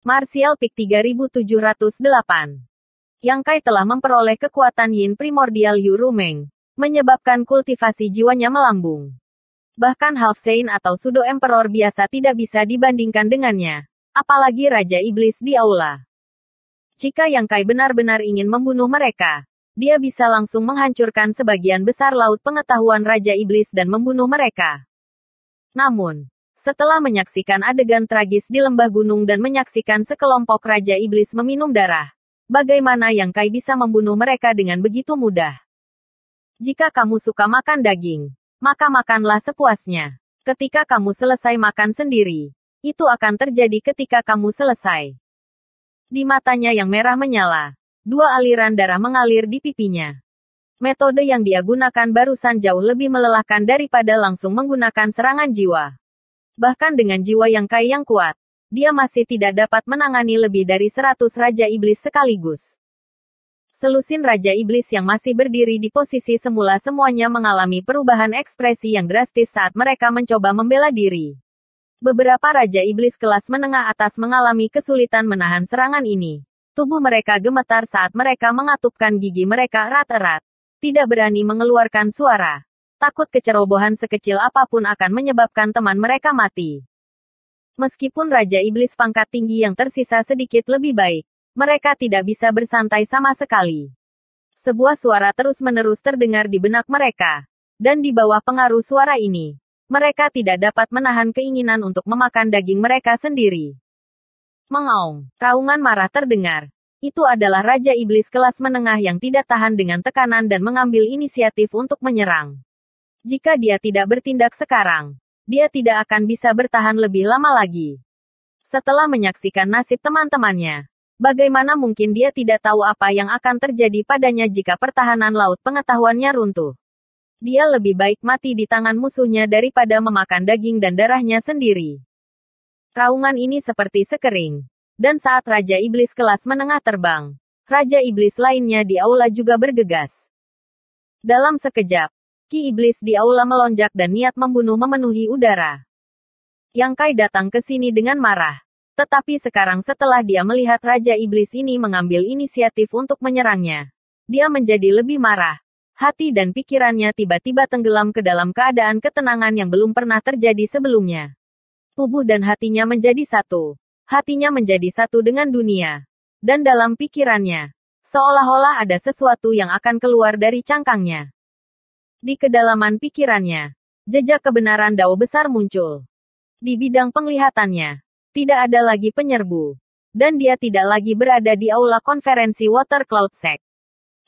Martial Peak 3708. Yang Kai telah memperoleh kekuatan Yin Primordial Yurumeng, menyebabkan kultivasi jiwanya melambung. Bahkan Half Saint atau Pseudo Emperor biasa tidak bisa dibandingkan dengannya. Apalagi Raja Iblis di aula. Jika Yang Kai benar-benar ingin membunuh mereka, dia bisa langsung menghancurkan sebagian besar laut pengetahuan Raja Iblis dan membunuh mereka. Namun, setelah menyaksikan adegan tragis di lembah gunung dan menyaksikan sekelompok Raja Iblis meminum darah, bagaimana Yang Kai bisa membunuh mereka dengan begitu mudah? Jika kamu suka makan daging, maka makanlah sepuasnya. Ketika kamu selesai makan sendiri, itu akan terjadi ketika kamu selesai. Di matanya yang merah menyala, dua aliran darah mengalir di pipinya. Metode yang dia gunakan barusan jauh lebih melelahkan daripada langsung menggunakan serangan jiwa. Bahkan dengan jiwa Yang Kai yang kuat, dia masih tidak dapat menangani lebih dari 100 Raja Iblis sekaligus. Selusin Raja Iblis yang masih berdiri di posisi semula semuanya mengalami perubahan ekspresi yang drastis saat mereka mencoba membela diri. Beberapa Raja Iblis kelas menengah atas mengalami kesulitan menahan serangan ini. Tubuh mereka gemetar saat mereka mengatupkan gigi mereka erat-erat. Tidak berani mengeluarkan suara. Takut kecerobohan sekecil apapun akan menyebabkan teman mereka mati. Meskipun Raja Iblis pangkat tinggi yang tersisa sedikit lebih baik, mereka tidak bisa bersantai sama sekali. Sebuah suara terus-menerus terdengar di benak mereka. Dan di bawah pengaruh suara ini, mereka tidak dapat menahan keinginan untuk memakan daging mereka sendiri. Mengaung, raungan marah terdengar. Itu adalah Raja Iblis kelas menengah yang tidak tahan dengan tekanan dan mengambil inisiatif untuk menyerang. Jika dia tidak bertindak sekarang, dia tidak akan bisa bertahan lebih lama lagi. Setelah menyaksikan nasib teman-temannya, bagaimana mungkin dia tidak tahu apa yang akan terjadi padanya jika pertahanan laut pengetahuannya runtuh? Dia lebih baik mati di tangan musuhnya daripada memakan daging dan darahnya sendiri. Raungan ini seperti sekering. Dan saat Raja Iblis kelas menengah terbang, Raja Iblis lainnya di aula juga bergegas. Dalam sekejap, Ki Iblis di aula melonjak dan niat membunuh memenuhi udara. Yang Kai datang ke sini dengan marah. Tetapi sekarang setelah dia melihat Raja Iblis ini mengambil inisiatif untuk menyerangnya, dia menjadi lebih marah. Hati dan pikirannya tiba-tiba tenggelam ke dalam keadaan ketenangan yang belum pernah terjadi sebelumnya. Tubuh dan hatinya menjadi satu. Hatinya menjadi satu dengan dunia. Dan dalam pikirannya, seolah-olah ada sesuatu yang akan keluar dari cangkangnya. Di kedalaman pikirannya, jejak kebenaran Dao besar muncul. Di bidang penglihatannya, tidak ada lagi penyerbu. Dan dia tidak lagi berada di aula konferensi Water Cloud Sect.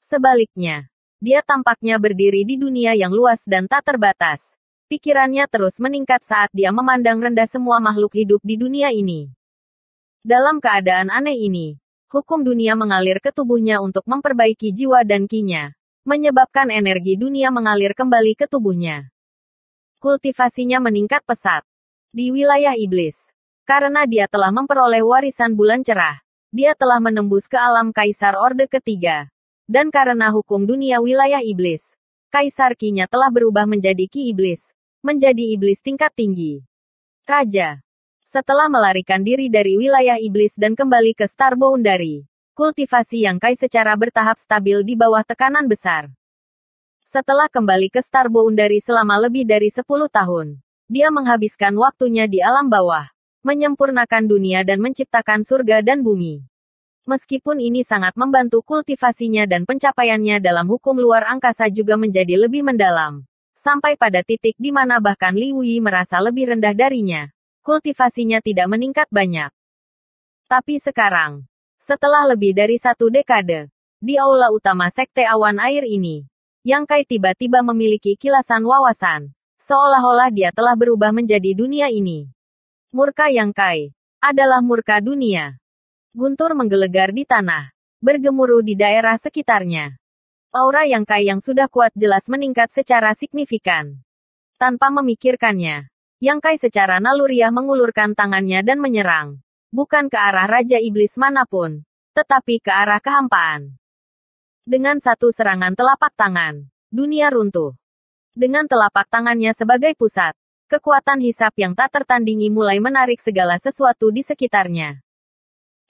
Sebaliknya, dia tampaknya berdiri di dunia yang luas dan tak terbatas. Pikirannya terus meningkat saat dia memandang rendah semua makhluk hidup di dunia ini. Dalam keadaan aneh ini, hukum dunia mengalir ke tubuhnya untuk memperbaiki jiwa dan ki-nya, menyebabkan energi dunia mengalir kembali ke tubuhnya. Kultivasinya meningkat pesat di wilayah iblis. Karena dia telah memperoleh warisan bulan cerah, dia telah menembus ke alam Kaisar Orde Ketiga. Dan karena hukum dunia wilayah iblis, Kaisar ki-nya telah berubah menjadi ki iblis, menjadi iblis tingkat tinggi. Raja. Setelah melarikan diri dari wilayah iblis dan kembali ke Star Boundary, kultivasi Yang Kai secara bertahap stabil di bawah tekanan besar. Setelah kembali ke Star Boundary selama lebih dari 10 tahun, dia menghabiskan waktunya di alam bawah, menyempurnakan dunia dan menciptakan surga dan bumi. Meskipun ini sangat membantu kultivasinya dan pencapaiannya dalam hukum luar angkasa juga menjadi lebih mendalam. Sampai pada titik di mana bahkan Li Wuyi merasa lebih rendah darinya. Kultivasinya tidak meningkat banyak. Tapi sekarang, setelah lebih dari 1 dekade, di aula utama Sekte Awan Air ini, Yang Kai tiba-tiba memiliki kilasan wawasan, seolah-olah dia telah berubah menjadi dunia ini. Murka Yang Kai adalah murka dunia. Guntur menggelegar di tanah, bergemuruh di daerah sekitarnya. Aura Yang Kai yang sudah kuat jelas meningkat secara signifikan. Tanpa memikirkannya, Yang Kai secara naluriah mengulurkan tangannya dan menyerang. Bukan ke arah Raja Iblis manapun, tetapi ke arah kehampaan. Dengan satu serangan telapak tangan, dunia runtuh. Dengan telapak tangannya sebagai pusat, kekuatan hisap yang tak tertandingi mulai menarik segala sesuatu di sekitarnya.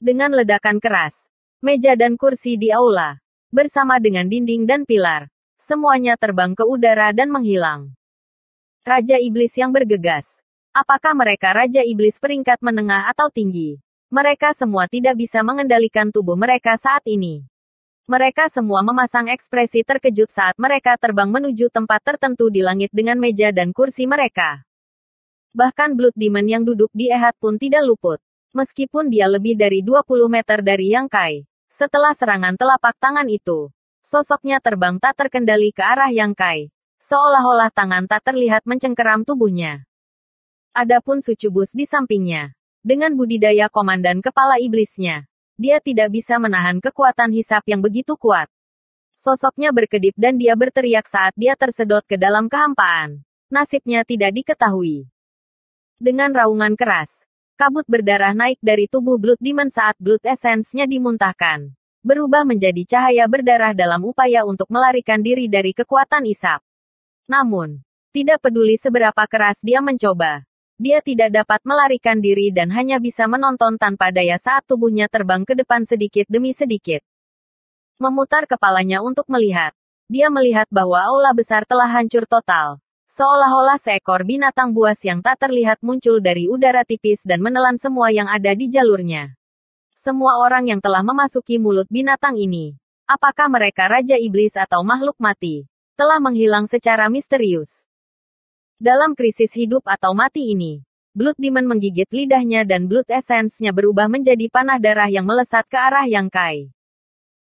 Dengan ledakan keras, meja dan kursi di aula, bersama dengan dinding dan pilar, semuanya terbang ke udara dan menghilang. Raja Iblis yang bergegas. Apakah mereka Raja Iblis peringkat menengah atau tinggi? Mereka semua tidak bisa mengendalikan tubuh mereka saat ini. Mereka semua memasang ekspresi terkejut saat mereka terbang menuju tempat tertentu di langit dengan meja dan kursi mereka. Bahkan Blood Demon yang duduk di Ehad pun tidak luput. Meskipun dia lebih dari 20 meter dari Yang Kai. Setelah serangan telapak tangan itu, sosoknya terbang tak terkendali ke arah Yang Kai. Seolah-olah tangan tak terlihat mencengkeram tubuhnya. Adapun Sucubus di sampingnya. Dengan budidaya komandan kepala iblisnya, dia tidak bisa menahan kekuatan hisap yang begitu kuat. Sosoknya berkedip dan dia berteriak saat dia tersedot ke dalam kehampaan. Nasibnya tidak diketahui. Dengan raungan keras, kabut berdarah naik dari tubuh Blood Demon saat Blood Essence-nya dimuntahkan. Berubah menjadi cahaya berdarah dalam upaya untuk melarikan diri dari kekuatan isap. Namun, tidak peduli seberapa keras dia mencoba. Dia tidak dapat melarikan diri dan hanya bisa menonton tanpa daya saat tubuhnya terbang ke depan sedikit demi sedikit. Memutar kepalanya untuk melihat. Dia melihat bahwa aula besar telah hancur total. Seolah-olah seekor binatang buas yang tak terlihat muncul dari udara tipis dan menelan semua yang ada di jalurnya. Semua orang yang telah memasuki mulut binatang ini, apakah mereka Raja Iblis atau makhluk mati, telah menghilang secara misterius. Dalam krisis hidup atau mati ini, Blood Demon menggigit lidahnya dan Blood Essence-nya berubah menjadi panah darah yang melesat ke arah Yang Kai.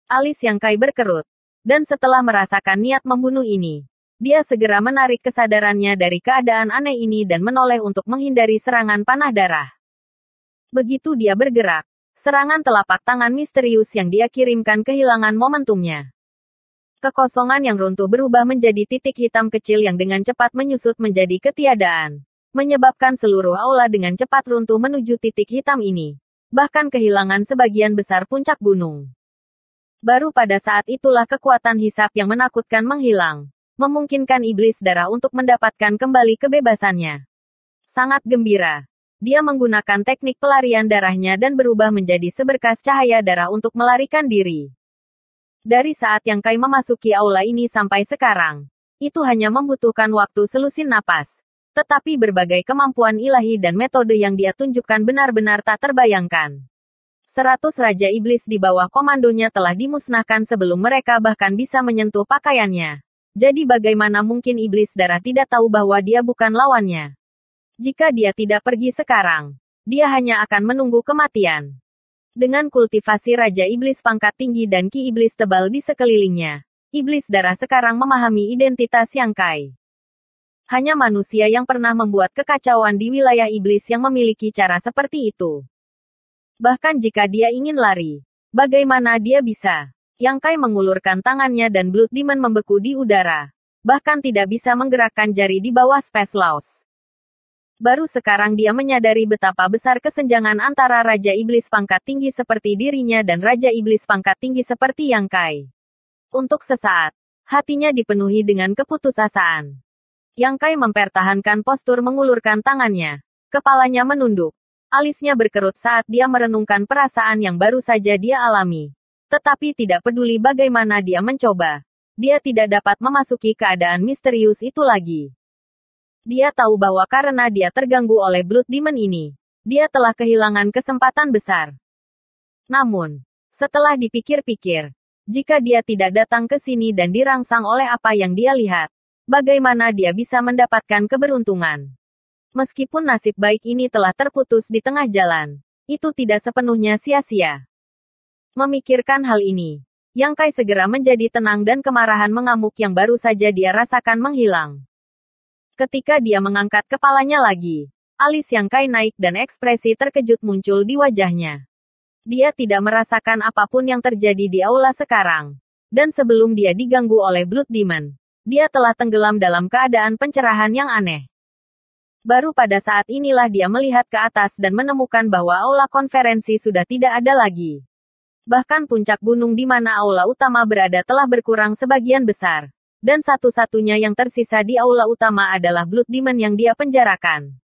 Alis Yang Kai berkerut, dan setelah merasakan niat membunuh ini, dia segera menarik kesadarannya dari keadaan aneh ini dan menoleh untuk menghindari serangan panah darah. Begitu dia bergerak, serangan telapak tangan misterius yang dia kirimkan kehilangan momentumnya. Kekosongan yang runtuh berubah menjadi titik hitam kecil yang dengan cepat menyusut menjadi ketiadaan, menyebabkan seluruh aula dengan cepat runtuh menuju titik hitam ini, bahkan kehilangan sebagian besar puncak gunung. Baru pada saat itulah kekuatan hisap yang menakutkan menghilang, memungkinkan iblis darah untuk mendapatkan kembali kebebasannya. Sangat gembira, dia menggunakan teknik pelarian darahnya dan berubah menjadi seberkas cahaya darah untuk melarikan diri. Dari saat Yang Kai memasuki aula ini sampai sekarang, itu hanya membutuhkan waktu selusin napas. Tetapi berbagai kemampuan ilahi dan metode yang dia tunjukkan benar-benar tak terbayangkan. 100 Raja Iblis di bawah komandonya telah dimusnahkan sebelum mereka bahkan bisa menyentuh pakaiannya. Jadi bagaimana mungkin iblis darah tidak tahu bahwa dia bukan lawannya? Jika dia tidak pergi sekarang, dia hanya akan menunggu kematian. Dengan kultivasi Raja Iblis pangkat tinggi dan ki iblis tebal di sekelilingnya, iblis darah sekarang memahami identitas Yang Kai. Hanya manusia yang pernah membuat kekacauan di wilayah iblis yang memiliki cara seperti itu. Bahkan jika dia ingin lari, bagaimana dia bisa? Yang Kai mengulurkan tangannya dan Blood Demon membeku di udara. Bahkan tidak bisa menggerakkan jari di bawah Space Laws. Baru sekarang dia menyadari betapa besar kesenjangan antara Raja Iblis pangkat tinggi seperti dirinya dan Raja Iblis pangkat tinggi seperti Yang Kai. Untuk sesaat, hatinya dipenuhi dengan keputusasaan. Yang Kai mempertahankan postur mengulurkan tangannya. Kepalanya menunduk. Alisnya berkerut saat dia merenungkan perasaan yang baru saja dia alami. Tetapi tidak peduli bagaimana dia mencoba. Dia tidak dapat memasuki keadaan misterius itu lagi. Dia tahu bahwa karena dia terganggu oleh Blood Demon ini, dia telah kehilangan kesempatan besar. Namun, setelah dipikir-pikir, jika dia tidak datang ke sini dan dirangsang oleh apa yang dia lihat, bagaimana dia bisa mendapatkan keberuntungan? Meskipun nasib baik ini telah terputus di tengah jalan, itu tidak sepenuhnya sia-sia. Memikirkan hal ini, Yang Kai segera menjadi tenang dan kemarahan mengamuk yang baru saja dia rasakan menghilang. Ketika dia mengangkat kepalanya lagi, alis Yang Kai naik dan ekspresi terkejut muncul di wajahnya. Dia tidak merasakan apapun yang terjadi di aula sekarang. Dan sebelum dia diganggu oleh Blood Demon, dia telah tenggelam dalam keadaan pencerahan yang aneh. Baru pada saat inilah dia melihat ke atas dan menemukan bahwa aula konferensi sudah tidak ada lagi. Bahkan puncak gunung di mana aula utama berada telah berkurang sebagian besar. Dan satu-satunya yang tersisa di aula utama adalah Blood Demon yang dia penjarakan.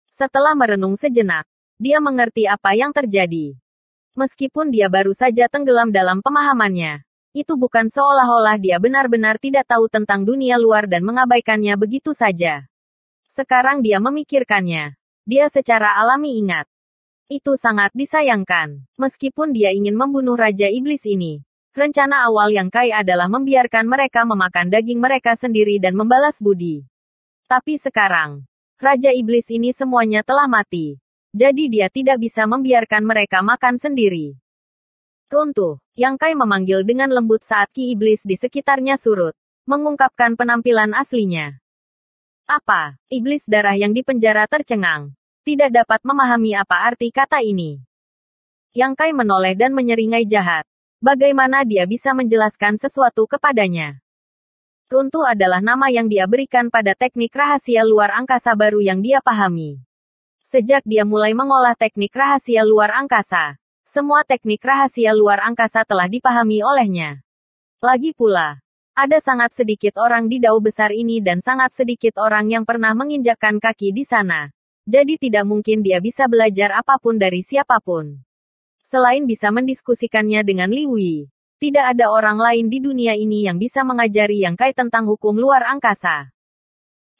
Setelah merenung sejenak, dia mengerti apa yang terjadi. Meskipun dia baru saja tenggelam dalam pemahamannya, itu bukan seolah-olah dia benar-benar tidak tahu tentang dunia luar dan mengabaikannya begitu saja. Sekarang dia memikirkannya. Dia secara alami ingat. Itu sangat disayangkan. Meskipun dia ingin membunuh Raja Iblis ini, rencana awal Yang Kai adalah membiarkan mereka memakan daging mereka sendiri dan membalas budi. Tapi sekarang, Raja Iblis ini semuanya telah mati. Jadi dia tidak bisa membiarkan mereka makan sendiri. Runtuh, Yang Kai memanggil dengan lembut saat ki iblis di sekitarnya surut, mengungkapkan penampilan aslinya. Apa? Iblis darah yang dipenjara tercengang. Tidak dapat memahami apa arti kata ini. Yang Kai menoleh dan menyeringai jahat. Bagaimana dia bisa menjelaskan sesuatu kepadanya? Runtuh adalah nama yang dia berikan pada teknik rahasia luar angkasa baru yang dia pahami. Sejak dia mulai mengolah teknik rahasia luar angkasa, semua teknik rahasia luar angkasa telah dipahami olehnya. Lagi pula, ada sangat sedikit orang di dao besar ini dan sangat sedikit orang yang pernah menginjakkan kaki di sana. Jadi tidak mungkin dia bisa belajar apapun dari siapapun. Selain bisa mendiskusikannya dengan Li Wei, tidak ada orang lain di dunia ini yang bisa mengajari Yang Kai tentang hukum luar angkasa.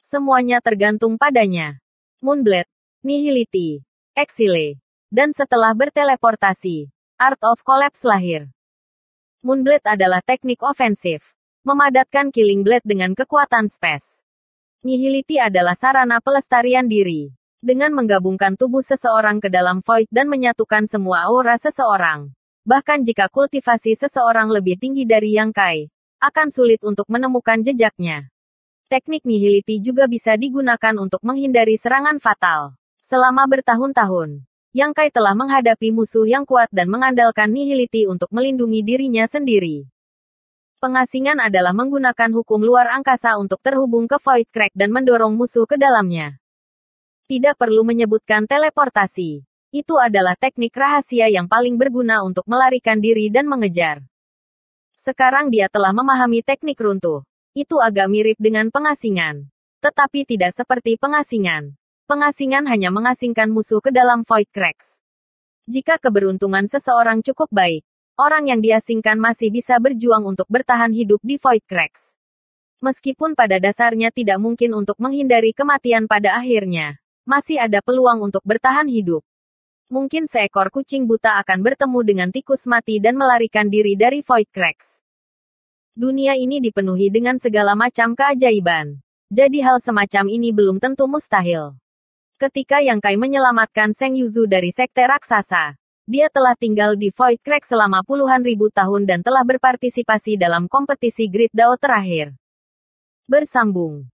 Semuanya tergantung padanya. Moonblade, Nihility, Exile, dan setelah berteleportasi, Art of Collapse lahir. Moonblade adalah teknik ofensif, memadatkan Killing Blade dengan kekuatan space. Nihility adalah sarana pelestarian diri, dengan menggabungkan tubuh seseorang ke dalam void dan menyatukan semua aura seseorang. Bahkan jika kultivasi seseorang lebih tinggi dari Yang Kai, akan sulit untuk menemukan jejaknya. Teknik Nihility juga bisa digunakan untuk menghindari serangan fatal. Selama bertahun-tahun, Yang Kai telah menghadapi musuh yang kuat dan mengandalkan Nihility untuk melindungi dirinya sendiri. Pengasingan adalah menggunakan hukum luar angkasa untuk terhubung ke Void Crack dan mendorong musuh ke dalamnya. Tidak perlu menyebutkan teleportasi. Itu adalah teknik rahasia yang paling berguna untuk melarikan diri dan mengejar. Sekarang dia telah memahami teknik runtuh. Itu agak mirip dengan pengasingan. Tetapi tidak seperti pengasingan. Pengasingan hanya mengasingkan musuh ke dalam Void Cracks. Jika keberuntungan seseorang cukup baik, orang yang diasingkan masih bisa berjuang untuk bertahan hidup di Void Cracks. Meskipun pada dasarnya tidak mungkin untuk menghindari kematian pada akhirnya, masih ada peluang untuk bertahan hidup. Mungkin seekor kucing buta akan bertemu dengan tikus mati dan melarikan diri dari Void Cracks. Dunia ini dipenuhi dengan segala macam keajaiban. Jadi hal semacam ini belum tentu mustahil. Ketika Yang Kai menyelamatkan Seng Yuzu dari sekte raksasa, dia telah tinggal di Void Crack selama puluhan ribu tahun dan telah berpartisipasi dalam kompetisi Great Dao terakhir. Bersambung.